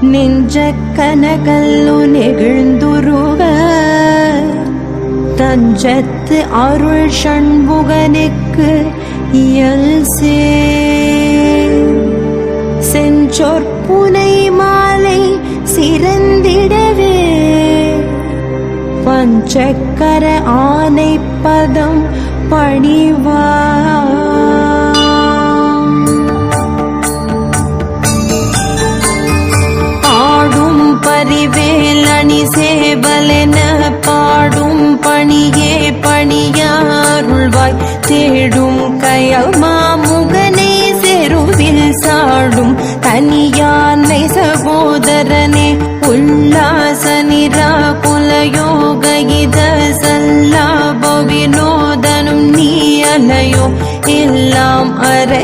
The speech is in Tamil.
நெஞ்ச கனகல்லு நெகிழ்ந்துருக தஞ்சத்து அருள் சண்முகனுக்கு இயல்சே செஞ்சொற்புனை மாலை சிறந்திடவே பஞ்சக்கர ஆனை பதம் பணிவா ஆடும் பரிவேலணி சேவலென பாடும் பணியே பணியாருள்வாய் தேடும் கயல் மாமுகனை செருவில் சாடும் தனியானை சகோதரனே உல்லாச நிராகுல யோக இத சல்லாப வினோதனும் நீ அலையோ எல்லாம் அறை